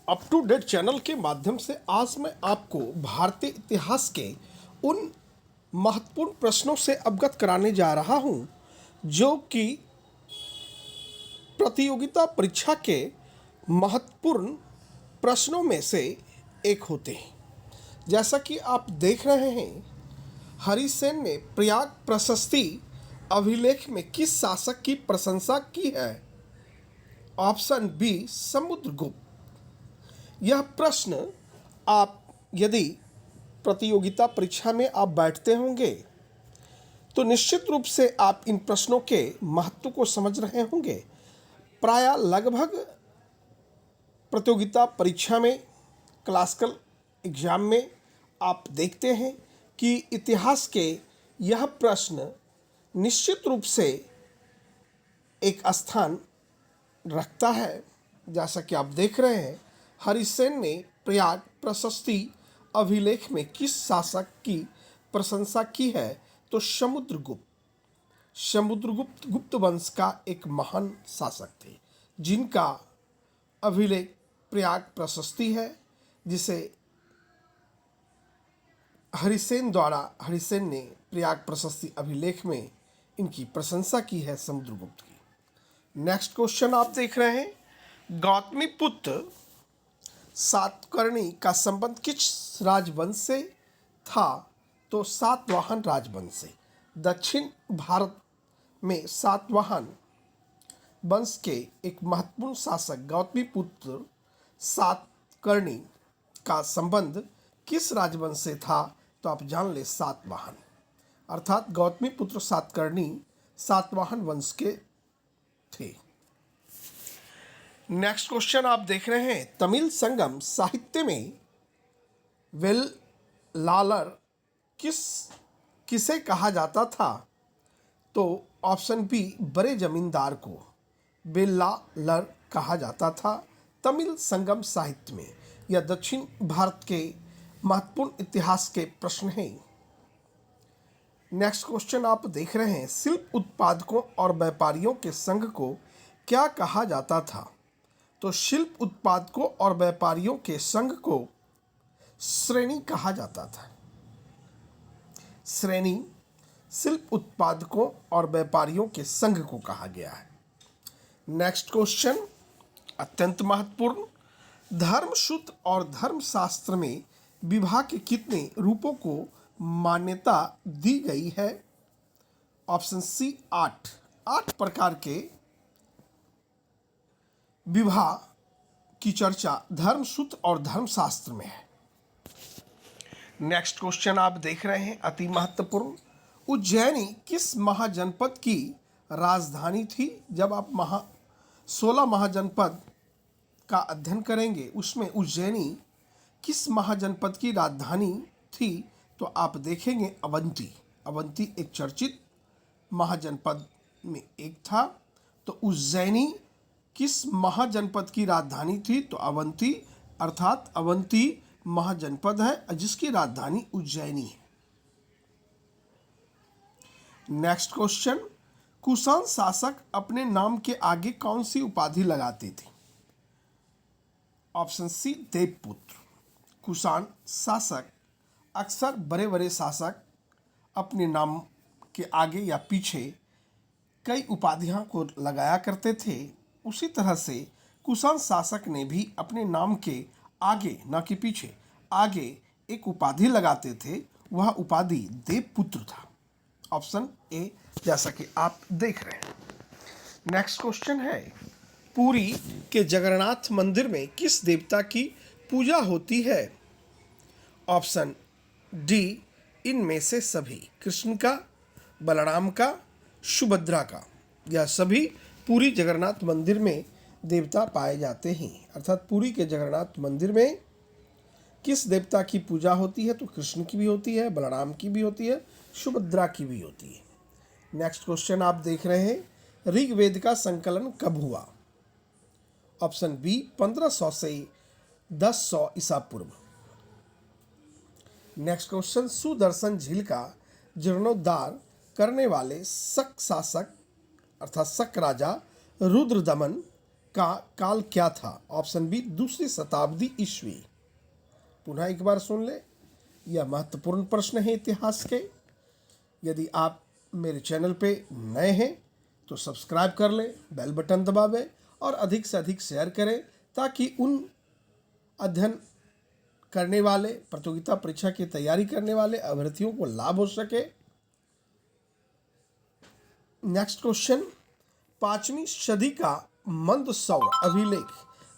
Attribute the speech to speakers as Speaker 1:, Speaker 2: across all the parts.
Speaker 1: Up to date channel के माध्यम से आज मैं आपको भारतीय इतिहास के उन महत्वपूर्ण प्रश्नों से अवगत कराने जा रहा हूं जो कि प्रतियोगिता परीक्षा के महत्वपूर्ण प्रश्नों में से एक होते हैं। जैसा कि आप देख रहे हैं, हरिसेन ने प्रयाग प्रशस्ति अभिलेख में किस शासक की प्रशंसा की है? Option B, Samudragupta. यह प्रश्न आप यदि प्रतियोगिता परीक्षा में आप बैठते होंगे तो निश्चित रूप से आप इन प्रश्नों के महत्व को समझ रहे होंगे। प्रायः लगभग प्रतियोगिता परीक्षा में, क्लासिकल एग्जाम में आप देखते हैं कि इतिहास के यह प्रश्न निश्चित रूप से एक स्थान रखता है। जैसा कि आप देख रहे हैं, हरिसेन ने प्रयाग प्रशस्ति अभिलेख में किस शासक की प्रशंसा की है? तो समुद्रगुप्त। समुद्रगुप्त गुप्त वंश का एक महान शासक थे जिनका अभिलेख प्रयाग प्रशस्ति है, जिसे हरिसेन ने प्रयाग प्रशस्ति अभिलेख में इनकी प्रशंसा की है, समुद्रगुप्त की। नेक्स्ट क्वेश्चन आप देख रहे हैं, गौतमीपुत्र सातकर्णी का संबंध किस राजवंश से था? तो सातवाहन राजवंश से। दक्षिण भारत में सातवाहन वंश के एक महत्वपूर्ण शासक गौतमीपुत्र सातकर्णी का संबंध किस राजवंश से था? तो आप जान ले, सातवाहन। अर्थात गौतमीपुत्र सातकर्णी सातवाहन वंश के थे। नेक्स्ट क्वेश्चन आप देख रहे हैं, तमिल संगम साहित्य में वेल्लालर किसे कहा जाता था? तो ऑप्शन बी, बड़े जमींदार को वेल्लालर कहा जाता था तमिल संगम साहित्य में। यह दक्षिण भारत के महत्वपूर्ण इतिहास के प्रश्न हैं। नेक्स्ट क्वेश्चन आप देख रहे हैं, शिल्प उत्पादकों और व्यापारियों के संघ को क्या कहा जाता था? तो शिल्प उत्पादकों और व्यापारियों के संघ को श्रेणी कहा जाता था। श्रेणी शिल्प उत्पादकों और व्यापारियों के संघ को कहा गया है। नेक्स्ट क्वेश्चन अत्यंत महत्वपूर्ण, धर्मसूत्र और धर्मशास्त्र में विवाह के कितने रूपों को मान्यता दी गई है? ऑप्शन सी, 8 प्रकार के विवाह की चर्चा धर्मसूत्र और धर्मशास्त्र में है। नेक्स्ट क्वेश्चन आप देख रहे हैं, अति महत्वपूर्ण, उज्जैनी किस महाजनपद की राजधानी थी? जब आप 16 महाजनपद का अध्ययन करेंगे, उसमें उज्जैनी किस महाजनपद की राजधानी थी? तो आप देखेंगे अवंती। अवंती एक चर्चित महाजनपद में एक था। तो उज्जैनी किस महाजनपद की राजधानी थी? तो अवंती। अर्थात अवंती महाजनपद है जिसकी राजधानी उज्जैनी है। नेक्स्ट क्वेश्चन, कुषाण शासक अपने नाम के आगे कौन सी उपाधि लगाते थे? Option C, देवपुत्र। कुषाण शासक अक्सर बड़े बड़े शासक अपने नाम के आगे या पीछे कई उपाधियों को लगाया करते थे। उसी तरह से कुषाण शासक ने भी अपने नाम के आगे, न कि पीछे, आगे एक उपाधि लगाते थे। वह उपाधि देवपुत्र था। ऑप्शन ए, जैसा कि आप देख रहे हैं। नेक्स्ट क्वेश्चन है, पुरी के जगन्नाथ मंदिर में किस देवता की पूजा होती है? ऑप्शन डी, इनमें से सभी। कृष्ण का, बलराम का, सुभद्रा का, यह सभी पुरी जगन्नाथ मंदिर में देवता पाए जाते हैं। अर्थात पुरी के जगन्नाथ मंदिर में किस देवता की पूजा होती है? तो कृष्ण की भी होती है, बलराम की भी होती है, सुभद्रा की भी होती है। नेक्स्ट क्वेश्चन आप देख रहे हैं, ऋग्वेद का संकलन कब हुआ? ऑप्शन बी, 1500 से 1000 ईसा पूर्व। नेक्स्ट क्वेश्चन, सुदर्शन झील का जीर्णोद्धार करने वाले शक शासक अर्थात शक राजा रुद्रदमन का काल क्या था? ऑप्शन बी, दूसरी शताब्दी ईस्वी। पुनः एक बार सुन ले, यह महत्वपूर्ण प्रश्न है इतिहास के। यदि आप मेरे चैनल पे नए हैं तो सब्सक्राइब कर लें, बेल बटन दबावें और अधिक से अधिक शेयर करें, ताकि उन अध्ययन करने वाले, प्रतियोगिता परीक्षा की तैयारी करने वाले अभ्यर्थियों को लाभ हो सके। नेक्स्ट क्वेश्चन, 5वीं सदी का मंदसौर अभिलेख,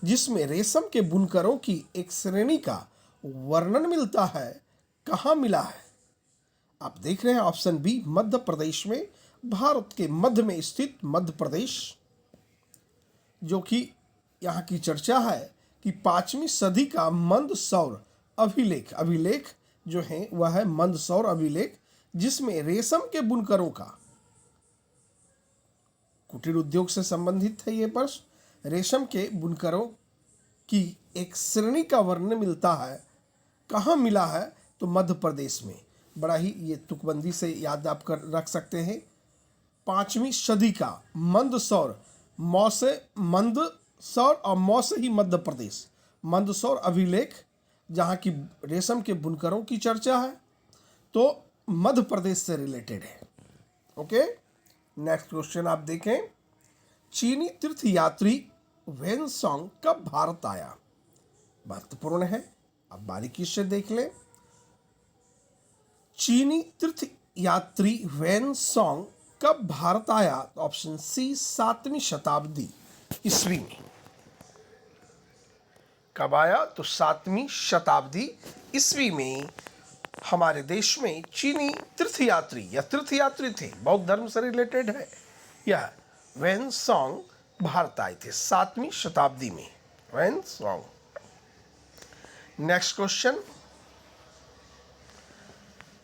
Speaker 1: जिसमें रेशम के बुनकरों की एक श्रेणी का वर्णन मिलता है, कहाँ मिला है? आप देख रहे हैं ऑप्शन बी, मध्य प्रदेश में, भारत के मध्य में स्थित मध्य प्रदेश, जो कि यहाँ की चर्चा है कि 5वीं सदी का मंदसौर अभिलेख जो है वह है मंदसौर अभिलेख, जिसमें रेशम के बुनकरों का, कुटीर उद्योग से संबंधित है ये प्रश्न, रेशम के बुनकरों की एक श्रेणी का वर्णन मिलता है, कहाँ मिला है? तो मध्य प्रदेश में। बड़ा ही ये तुकबंदी से याद आप कर रख सकते हैं। 5वीं सदी का मंदसौर, मौ से मंदसौर और मौ से ही मध्य प्रदेश, मंदसौर अभिलेख, जहाँ की रेशम के बुनकरों की चर्चा है, तो मध्य प्रदेश से रिलेटेड है। ओके, नेक्स्ट क्वेश्चन आप देखें, चीनी तीर्थयात्री वेनसोंग कब भारत आया? महत्वपूर्ण है, अब बारीकी से देख लें। चीनी तीर्थयात्री वेनसोंग कब भारत आया? ऑप्शन सी, 7वीं शताब्दी ईस्वी में। कब आया? तो 7वीं शताब्दी ईस्वी में हमारे देश में चीनी तीर्थयात्री या तीर्थयात्री थे, बौद्ध धर्म से रिलेटेड है, यह वेनसोंग भारत आए थे 7वीं शताब्दी में, वेनसोंग। नेक्स्ट क्वेश्चन,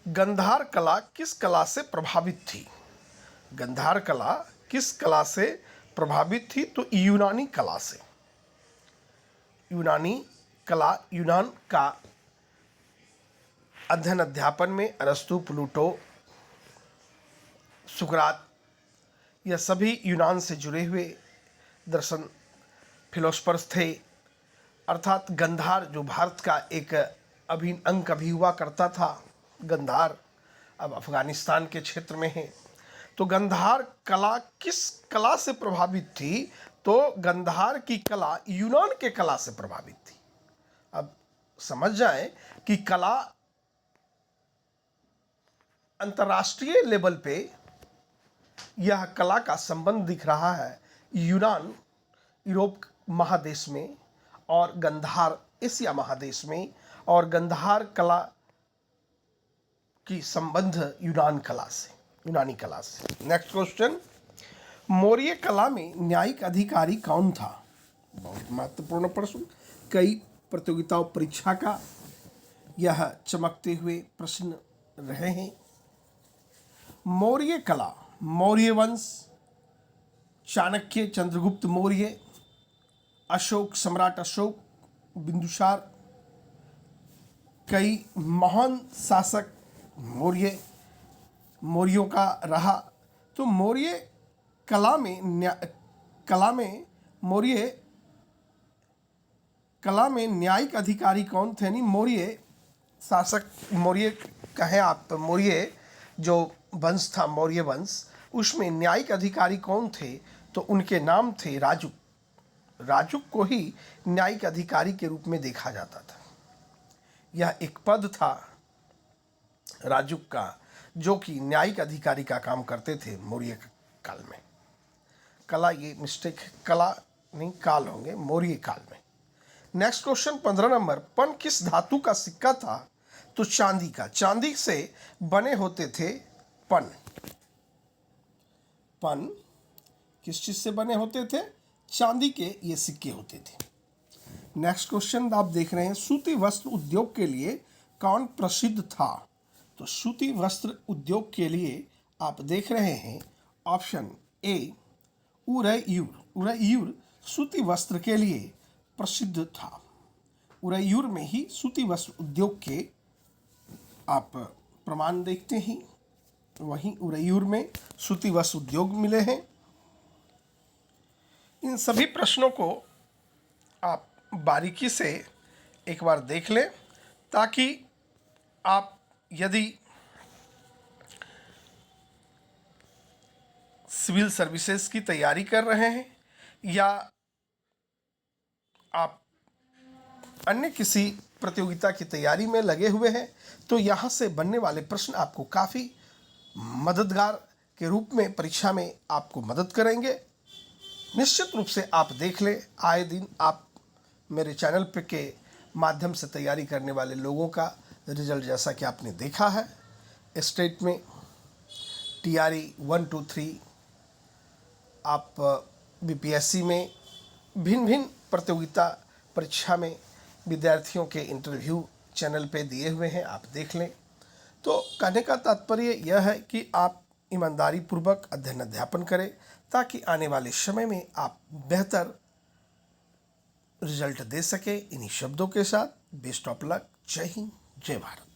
Speaker 1: गंधार कला किस कला से प्रभावित थी? गंधार कला किस कला से प्रभावित थी? तो यूनानी कला से। यूनानी कला, यूनान का अध्ययन अध्यापन में अरस्तु, प्लूटो, सुकरात, यह सभी यूनान से जुड़े हुए दर्शन फिलोसफर्स थे। अर्थात गंधार जो भारत का एक अभिन्न अंग अभी हुआ करता था, गंधार अब अफगानिस्तान के क्षेत्र में है। तो गंधार कला किस कला से प्रभावित थी? तो गंधार की कला यूनान के कला से प्रभावित थी। अब समझ जाएं कि कला अंतर्राष्ट्रीय लेवल पे यह कला का संबंध दिख रहा है यूनान यूरोप महादेश में और गंधार एशिया महादेश में, और गंधार कला की संबंध यूनान कला से, यूनानी कला से। नेक्स्ट क्वेश्चन, मौर्य कला में न्यायिक अधिकारी कौन था? बहुत महत्वपूर्ण प्रश्न, कई प्रतियोगिताओं परीक्षा का यह चमकते हुए प्रश्न रहे हैं। मौर्य कला, मौर्य वंश, चाणक्य, चंद्रगुप्त मौर्य, अशोक, सम्राट अशोक, बिंदुसार, कई महान शासक मौर्यों का रहा। तो मौर्य कला में न्यायिक अधिकारी कौन थे? नहीं, मौर्य शासक, मौर्य कहें आप तो मौर्य जो वंश था, मौर्य वंश, उसमें न्यायिक अधिकारी कौन थे? तो उनके नाम थे राजुक। राजुक को ही न्यायिक अधिकारी के रूप में देखा जाता था। यह एक पद था राजुक का, जो कि न्यायिक अधिकारी का काम करते थे मौर्य काल में। कला, ये मिस्टेक, कला नहीं काल होंगे, मौर्य काल में। नेक्स्ट क्वेश्चन 15 नंबर, पन किस धातु का सिक्का था? तो चांदी का। चांदी से बने होते थे पन। पन किस चीज से बने होते थे? चांदी के ये सिक्के होते थे। नेक्स्ट क्वेश्चन आप देख रहे हैं, सूती वस्त्र उद्योग के लिए कौन प्रसिद्ध था? तो सूती वस्त्र उद्योग के लिए आप देख रहे हैं ऑप्शन ए, उरैयूर। उरैयूर सूती वस्त्र के लिए प्रसिद्ध था। उरैयूर में ही सूती वस्त्र उद्योग के आप प्रमाण देखते हैं, वहीं उरैयूर में सूती वस्त्र उद्योग मिले हैं। इन सभी प्रश्नों को आप बारीकी से एक बार देख लें, ताकि आप यदि सिविल सर्विसेज की तैयारी कर रहे हैं या आप अन्य किसी प्रतियोगिता की तैयारी में लगे हुए हैं, तो यहाँ से बनने वाले प्रश्न आपको काफ़ी मददगार के रूप में परीक्षा में आपको मदद करेंगे। निश्चित रूप से आप देख लें, आए दिन आप मेरे चैनल पे के माध्यम से तैयारी करने वाले लोगों का रिजल्ट जैसा कि आपने देखा है, स्टेट में TRE 1, 2, 3, आप BPSC में भिन्न भिन्न प्रतियोगिता परीक्षा में विद्यार्थियों के इंटरव्यू चैनल पे दिए हुए हैं, आप देख लें। तो कहने का तात्पर्य यह है कि आप ईमानदारी पूर्वक अध्ययन अध्यापन करें, ताकि आने वाले समय में आप बेहतर रिजल्ट दे सके। इन्हीं शब्दों के साथ बेस्ट ऑफ लक। जय हिंद, जय भारत।